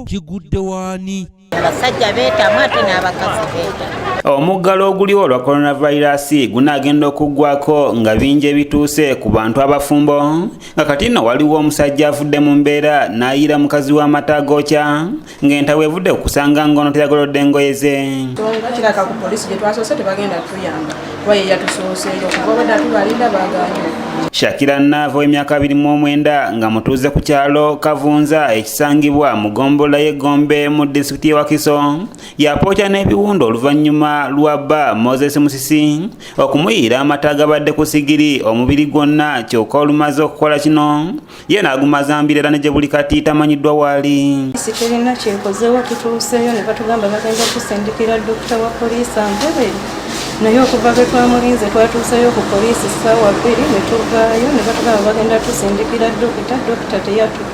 kigudde waani abasajja beetamu ate n'abakazi beetamu. Omuggalo oguliwo olwa coronavirus gunaagenda okuggwako nga bingi ebituuse ku bantu abafumbo nga kati nno waliwo omusajja avudde mu mbeera n'ayiira mukazi w'amata gookya ng'entawe evudde okusanga ngono teyagolodde engoye ze. Kiraka ku poliisi gye twasoose tebagenda tuyamba kuba ye yatusooseeyo kuva bwedda tubalinda baaganye. Shakira Nava w'emyaka 29 nga mutuuze ku kyalo Kavunza ekisangibwa mu ggombolola y'Egombe mu disitulikiti y'e Wakiso yapookya n'ebiwundo oluvannyuma lwa bba Moses Musisi okumuyiira amata agabadde ku sigiri omubiri gwonna kyokka olumaze okukola kino ye n'agumaza mbira era ne gye buli kati tamanyiddwa waali. Terina kyekozeewo tutuuseeyo ne batugamba bagenda kusindikira dokita wa poliisi Antebe naye okuva bwe twamulinze twatuuseyo ku poliisi ssaawa 2 ne tuvaayo ne batugamba bagenda tusindikira dokita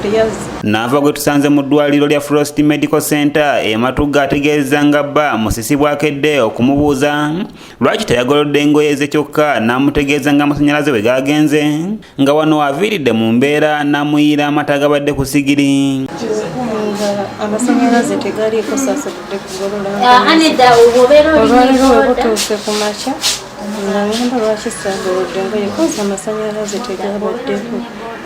teyazze. Nava gwe tusanze mu ddwaliro lya Frost Medical Center e Matuga ategeeza nga bba Musisi bwakedde okumubuuza lwaki teyagolodde engoye ze kyokka n'amutegeeza nga amasannyalaze bwe gagenze nga wano aviiridde mu mbeera n'amuyiira amata agabadde ku sigiri. Amasannyalaze tegaliiko saasudde kugolola olwaliwo we butuuse ku makya nga ngamba lwaki saagolodde engoye koza amasannyalaze tegabaddeko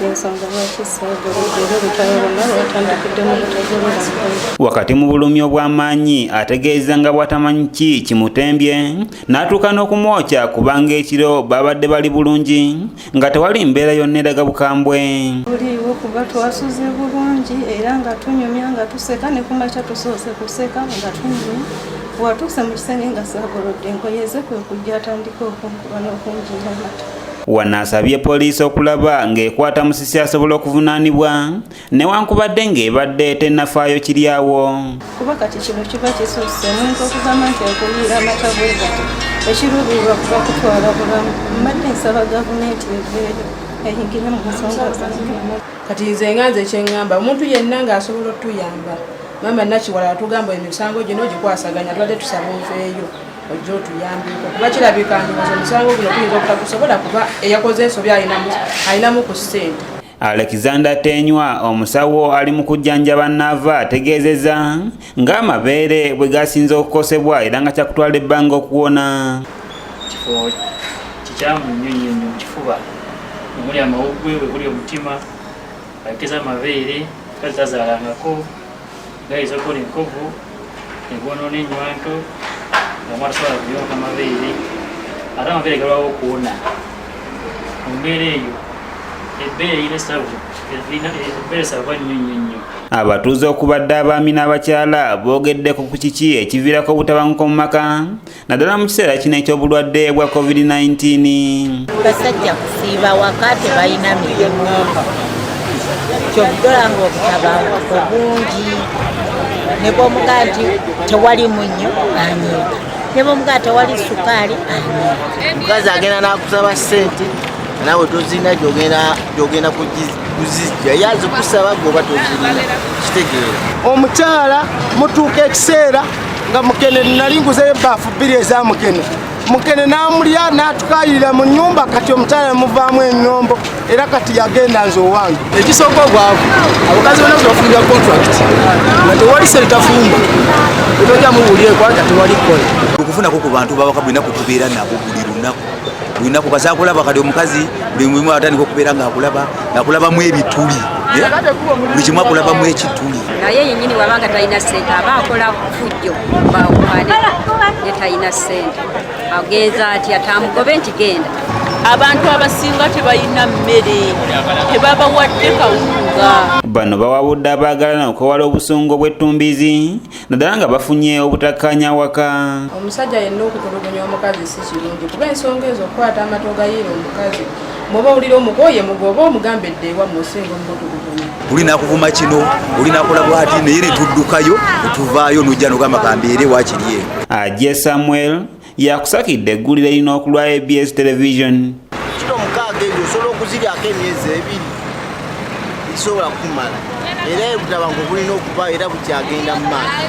ensonga lwaki saagolodde era olutalo lwonna lwatandikidde mu butagolola engoye. Wakati mu bulumi obw'amaanyi ategeeza nga bw'atamanyi ki kimutembye n'atuuka n'okumwokya kubanga ekiro babadde bali bulungi nga tewali mbeera yonna eraga bukambwe. Buliwo kuba twasuze bulungi era nga tunyumya nga tuseka ne ku makya tusoose kuseka nga tunyumya watuuse mu kisenge nga saagolodde engoye ze kwe kujja atandika okunkuba n'okunjiira amata. Wanaasabye poliisi okulaba ng'ekwata Musisi asobola okuvunaanibwa newankubadde ng'ebadde tennafaayo kiri awo. Kuba kati kino kiba kisusse omuntu okugamba nti okuyiira amata bwe gati ekiruubirirwa kuba kutwala bulamu. Mbadde nsaba gavumenti eveeyo eyingire mu nsonga zange. Kati nze nga nze kyeŋŋamba omuntu yenna ng'asobola otuyamba mama Nakiwala atugamba emisango gino gikwasaganya twadde tusaba oveeyo ojja otuyambeko kuba kirabika nti omusango guno tuyinza obutagusobola kuba eyakoze ensobi alinamu ku ssente. Alexander Tenywa omusawo ali mu kujjanjaba Nava ategeezezza ng'amabeere bwe gasinze okukosebwa era nga kyakutwala ebbanga okuwona. Kifo kikyamu nnyo nnyo mu kifuba omuli amawuggwe bwe guli omutima ageza amabeere kazi tazaalangako gayinza okukola enkovu egonoona ennywanto nga omwana tasobola kuyonka amabeere ate amabeere galwawo okuwona. Mu mbeera eyo ebbeere erina esavu ebbeere esava nnyo nnyo nnyo. Abatuuze okubadde abaami n'abakyala boogeddeko ku kiki ekiviirako obutabanguko mu maka naddala mu kiseera kino eky'obulwadde bwa COVID-19. Basajja kusiiba waka tebalina mirimu kyobuddola ng'obutabanguko bungi ne bw'omugaa nti tewali munnyo anyiiga ne bw'omugaa tewali sukaali anyiiga. Mukazi agenda n'akusaba ssente naawe tozirina gy'ogenda kuzijja yazi kusaba gwoba tozirina kitegeera. Omukyala mutuuka ekiseera nga mukene nali nguzeyo ebbaafu 2 eza mukene n'amulya n'atukayirira mu nnyumba kati omukyala muvaamu ennyombo era kati yagenda nze owange. Ekisooka obwavu abakazi bonna bafunira contract nga tewali sentafumba etojja mubuulyeko ata tewali kukola. Okufunako ku bantu babaka bulina kutubeera nabo buli lunaku kazakulaba kati omukazi buli mulimu atandika okubeera ng'akulabamu ebituli buli kimu akulabamu ekituli. Naye yennyini wabanga talina ssente aba akola fujjo bawukane ye talina ssente agenza ati atamugobe nti genda. Abantu abasinga tebalina mmere tebabawadde kawunga. Bano bawabudde abaagalana okwewala obusungu bw'ettumbiizi naddala nga bafunye obutakkaanya waka. Omusajja yenna okutulugunya omukazi si kirungi kuba ensonga ezo okukwata amata ogayiira omukazi bw'oba owulira omukoye mugoba omugambedde ewa musinga omutulugunya. Olina kuvuma kino olina kola bwati naye ne tuddukayo netuvaayo n'ojja n'ogamba kambeere waakiri eno. Ajje Samuel yakusakidde eggulire erina okulwa ABS Television. Kiro 6 ezo osobola okuziryako emyezi 2 bisobola kumala era obutabanguko bulina okuba era bukyagenda mu maaso.